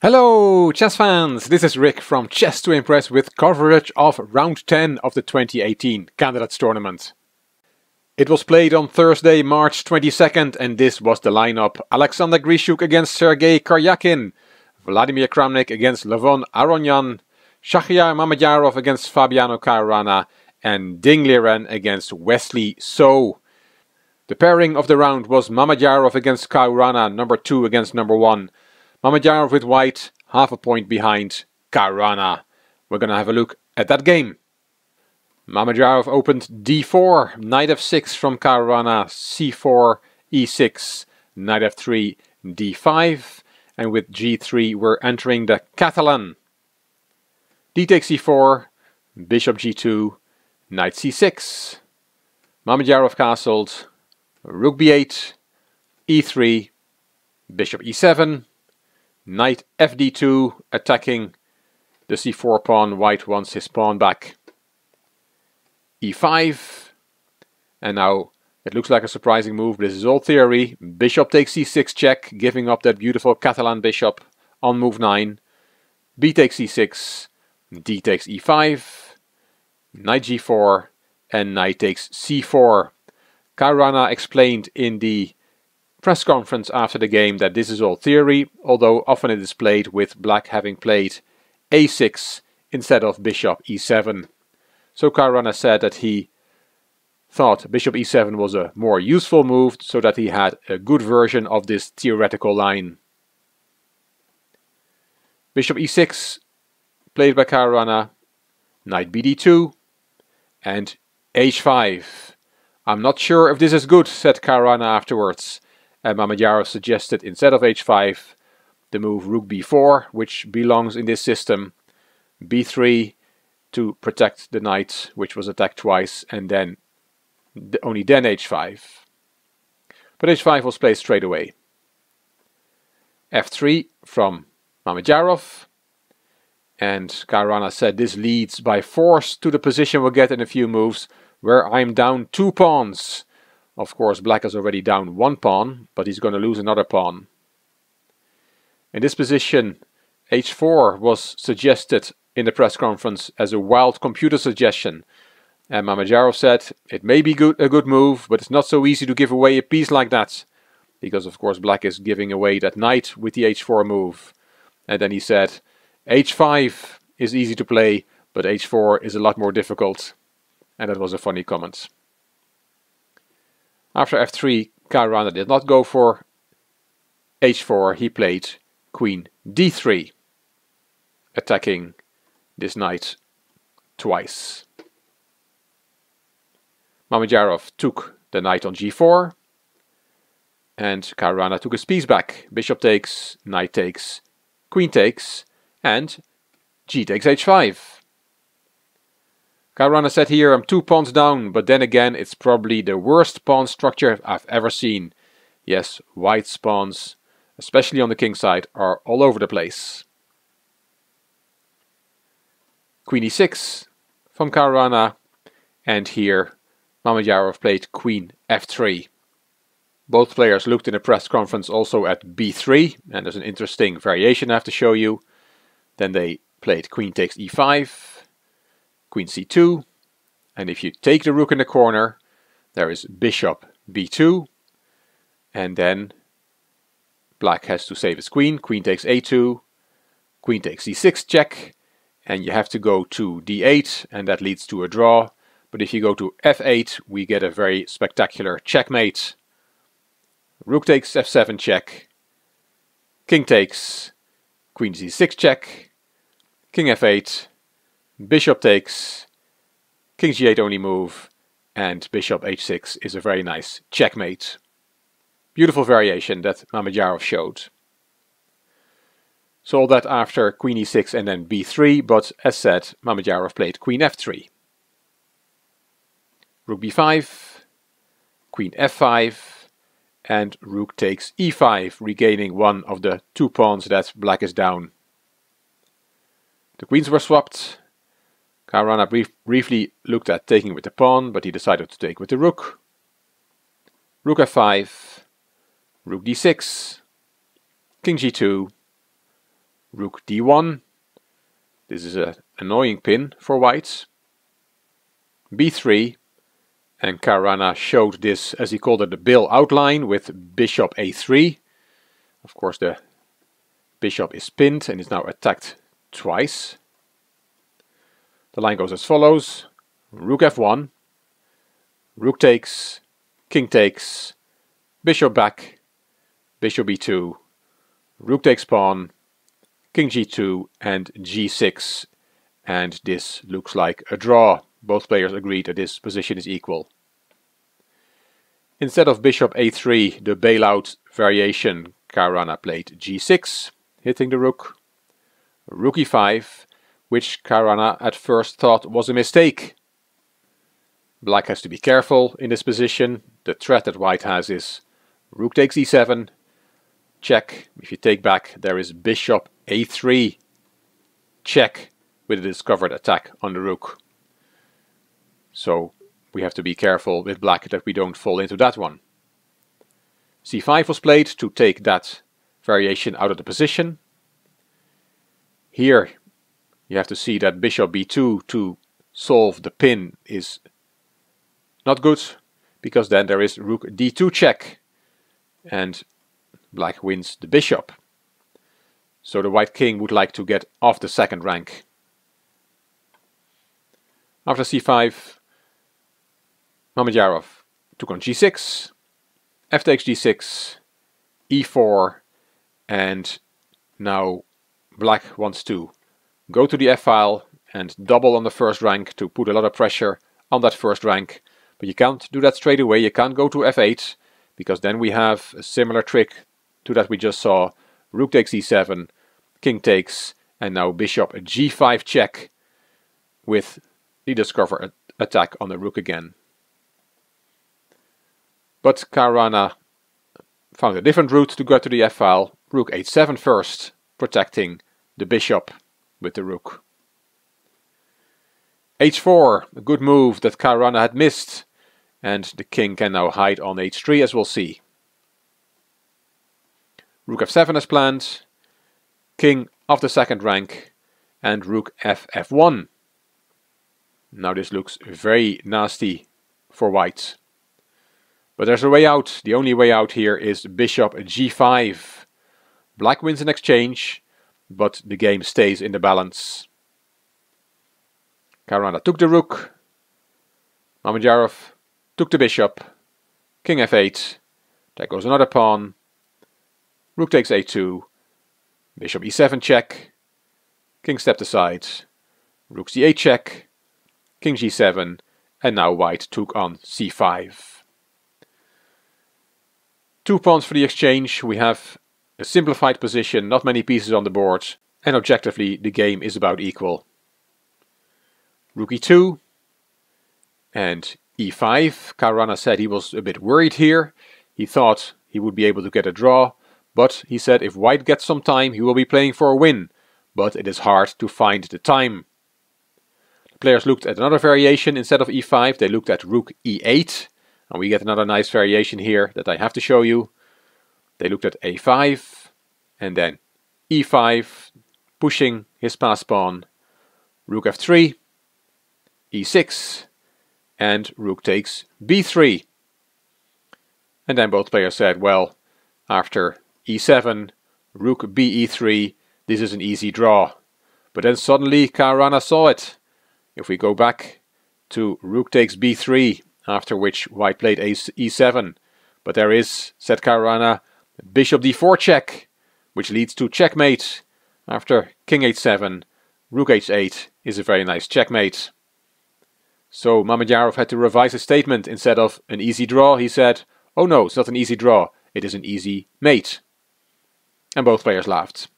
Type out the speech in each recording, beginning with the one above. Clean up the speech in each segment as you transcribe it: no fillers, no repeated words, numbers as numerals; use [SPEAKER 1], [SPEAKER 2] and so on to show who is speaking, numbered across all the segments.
[SPEAKER 1] Hello chess fans, this is Rick from Chess to Impress with coverage of round 10 of the 2018 Candidates Tournament. It was played on Thursday, March 22nd, and this was the lineup: Alexander Grishuk against Sergei Karyakin, Vladimir Kramnik against Levon Aronyan, Caruana-Mamedyarov against Fabiano Caruana, and Ding Liren against Wesley So. The pairing of the round was Mamedyarov against Caruana, number 2 against number 1. Mamedyarov with white, half a point behind Caruana. We're going to have a look at that game. Mamedyarov opened d4, knight f6 from Caruana, c4, e6, knight f3, d5, and with g3 we're entering the Catalan. D takes c4, bishop g2, knight c6, Mamedyarov castled, rook b8, e3, bishop e7, knight fd2, attacking the c4 pawn. White wants his pawn back. e5, and now it looks like a surprising move. This is all theory. Bishop takes c6 check, giving up that beautiful Catalan bishop on move 9. b takes c6, d takes e5, knight g4, and knight takes c4. Caruana explained in the press conference after the game that this is all theory, although often it is played with black having played a6 instead of bishop e7. So Caruana said that he thought bishop e7 was a more useful move, so that he had a good version of this theoretical line. Bishop e6 played by Caruana, knight bd2, and h5. I'm not sure if this is good, said Caruana afterwards. And Mamedyarov suggested instead of h5 the move rook b4, which belongs in this system, b3 to protect the knight, which was attacked twice, and then only then h5. But h5 was played straight away. f3 from Mamedyarov, and Caruana said this leads by force to the position we'll get in a few moves, where I'm down 2 pawns. Of course, black is already down 1 pawn, but he's going to lose another pawn. In this position, h4 was suggested in the press conference as a wild computer suggestion. And Mamedyarov said, it may be a good move, but it's not so easy to give away a piece like that. Because of course black is giving away that knight with the h4 move. And then he said, h5 is easy to play, but h4 is a lot more difficult. And that was a funny comment. After f3, Caruana did not go for h4, he played queen d3, attacking this knight twice. Mamedyarov took the knight on g4, and Caruana took his piece back. Bishop takes, knight takes, queen takes, and g takes h5. Caruana said here, I'm 2 pawns down, but then again it's probably the worst pawn structure I've ever seen. Yes, white's pawns, especially on the king side, are all over the place. Queen e6 from Caruana, and here Mamedyarov played queen f3. Both players looked in a press conference also at b3, and there's an interesting variation I have to show you. Then they played queen takes e5, queen c2, and if you take the rook in the corner, there is bishop b2, and then black has to save his queen. Queen takes a2, queen takes c6 check, and you have to go to d8, and that leads to a draw. But if you go to f8, we get a very spectacular checkmate. Rook takes f7 check, king takes, queen c6 check, king f8, bishop takes, king g8 only move, and bishop h6 is a very nice checkmate. Beautiful variation that Mamedyarov showed. So all that after queen e6 and then b3, but as said, Mamedyarov played queen f3. Rook b5, queen f5, and rook takes e5, regaining one of the 2 pawns that black is down. The queens were swapped. Caruana briefly looked at taking with the pawn, but he decided to take with the rook. Rook f5, rook d6, king g2, Rook d1. This is an annoying pin for white. b3. And Caruana showed this, as he called it, the Bill outline with bishop a3. Of course, the bishop is pinned and is now attacked twice. The line goes as follows. Rook f1. Rook takes. King takes. Bishop back. Bishop e2. Rook takes pawn. King g2 and g6. And this looks like a draw. Both players agreed that this position is equal. Instead of bishop a3, the bailout variation, Caruana played g6, hitting the rook. Rook e5, which Caruana at first thought was a mistake. Black has to be careful in this position. The threat that white has is rook takes e7, check. If you take back, there is bishop a3, check, with a discovered attack on the rook. So we have to be careful with black that we don't fall into that one. c5 was played to take that variation out of the position. Here you have to see that bishop b2 to solve the pin is not good, because then there is rook d2 check and black wins the bishop. So the white king would like to get off the second rank. After c5, Mamedyarov took on g6, f takes g6, e4, and now black wants to go to the f-file and double on the first rank to put a lot of pressure on that first rank. But you can't do that straight away. You can't go to f8, because then we have a similar trick to that we just saw. Rook takes e7, king takes, and now bishop g5 check with the discover attack on the rook again. But Caruana found a different route to go to the f-file. Rook h7 first, protecting the bishop with the rook. h4, a good move that Caruana had missed, and the king can now hide on h3, as we'll see. Rook f7 as planned, king of the second rank, and rook f1. Now this looks very nasty for white. But there's a way out. The only way out here is bishop g5. Black wins an exchange, but the game stays in the balance. Caruana took the rook. Mamedyarov took the bishop. King f8. There goes another pawn. Rook takes a2. Bishop e7 check. King stepped aside. Rook c8 check. King g7. And now white took on c5. 2 pawns for the exchange. We have a simplified position, not many pieces on the board, and objectively the game is about equal. Rook e2 and e5. Caruana said he was a bit worried here. He thought he would be able to get a draw, but he said if white gets some time he will be playing for a win, but it is hard to find the time. The players looked at another variation. Instead of e5 they looked at rook e8. And we get another nice variation here that I have to show you. They looked at a5 and then e5, pushing his passed pawn. Rook f3, e6, and rook takes b3. And then both players said, well, after e7, rook b e3, this is an easy draw. But then suddenly Caruana saw it. If we go back to rook takes b3, after which white played e7. But there is, said Caruana, bishop d4 check, which leads to checkmate. After king h7, rook h8 is a very nice checkmate. So Mamedyarov had to revise his statement. Instead of an easy draw, he said, oh no, it's not an easy draw, it is an easy mate. And both players laughed.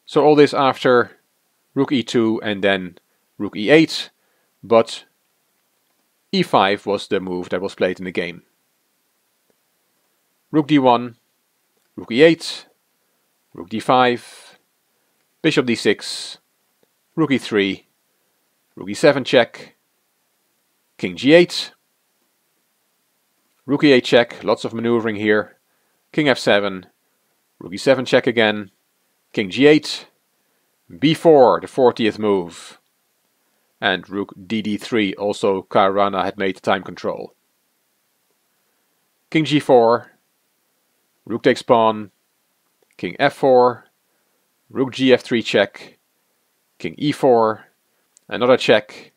[SPEAKER 1] So all this after rook e2 and then rook e8, but e5 was the move that was played in the game. Rook d1, rook e8, rook d5, bishop d6, rook e3, rook e7 check, king g8, rook e8 check, lots of maneuvering here, king f7, Rook e7 check again. King g8. b4, the 40th move. And rook dd3, also Caruana had made time control. King g4. Rook takes pawn. King f4. Rook gf3 check. King e4. Another check.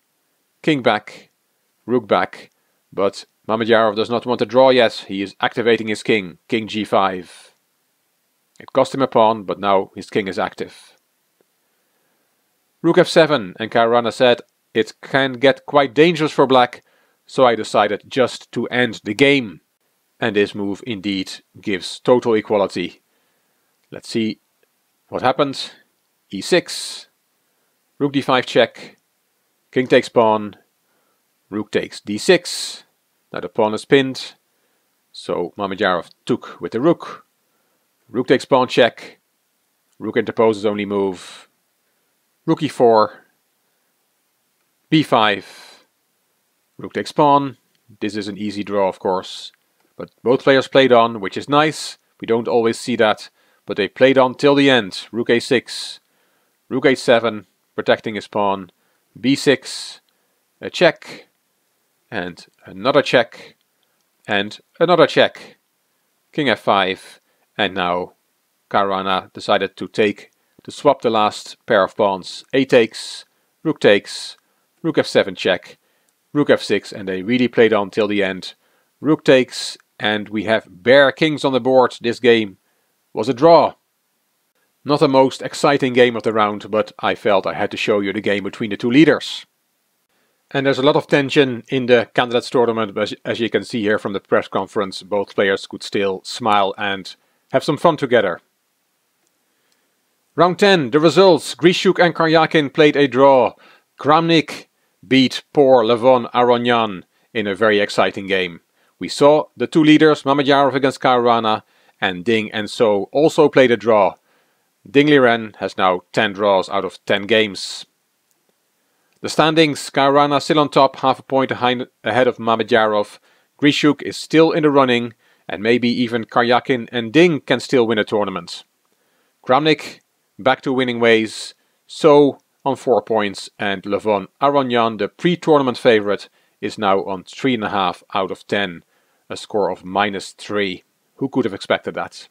[SPEAKER 1] King back. Rook back. But Mamedyarov does not want to draw yet. He is activating his king. King g5. It cost him a pawn, but now his king is active. Rook f7, and Caruana said it can get quite dangerous for black, so I decided just to end the game. And this move indeed gives total equality. Let's see what happened. e6, rook d5 check, king takes pawn, rook takes d6. Now the pawn is pinned, so Mamedyarov took with the rook. Rook takes pawn check, rook interposes only move, rook e4, b5, rook takes pawn. This is an easy draw, of course, but both players played on, which is nice. We don't always see that, but they played on till the end. Rook a6, rook a7, protecting his pawn, b6, a check, and another check, and another check, king f5, and now Caruana decided to swap the last pair of pawns. A takes, rook f7 check, rook f6, and they really played on till the end. Rook takes, and we have bare kings on the board. This game was a draw. Not the most exciting game of the round, but I felt I had to show you the game between the two leaders. And there's a lot of tension in the candidates tournament, but as you can see here from the press conference, both players could still smile and have some fun together. Round 10, the results. Grishuk and Karyakin played a draw. Kramnik beat poor Levon Aronian in a very exciting game. We saw the two leaders, Mamedyarov against Caruana, and Ding and So also played a draw. Ding Liren has now 10 draws out of 10 games. The standings, Caruana still on top, half a point ahead of Mamedyarov. Grishuk is still in the running, and maybe even Karyakin and Ding can still win a tournament. Kramnik back to winning ways, So on 4 points, and Levon Aronian, the pre-tournament favorite, is now on 3.5 out of 10, a score of -3. Who could have expected that?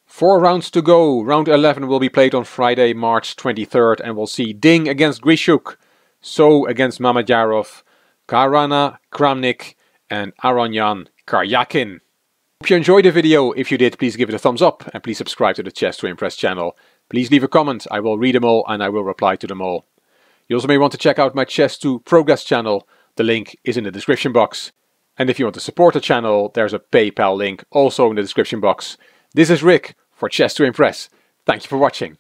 [SPEAKER 1] 4 rounds to go. Round 11 will be played on Friday, March 23rd, and we'll see Ding against Grishuk, So against Mamedyarov, Caruana, Kramnik, and Aronian, Karyakin. Hope you enjoyed the video. If you did, please give it a thumbs up, and please subscribe to the Chess to Impress channel. Please leave a comment. I will read them all and I will reply to them all. You also may want to check out my Chess to Progress channel. The link is in the description box. And if you want to support the channel, there's a PayPal link also in the description box. This is Rick for Chess to Impress. Thank you for watching.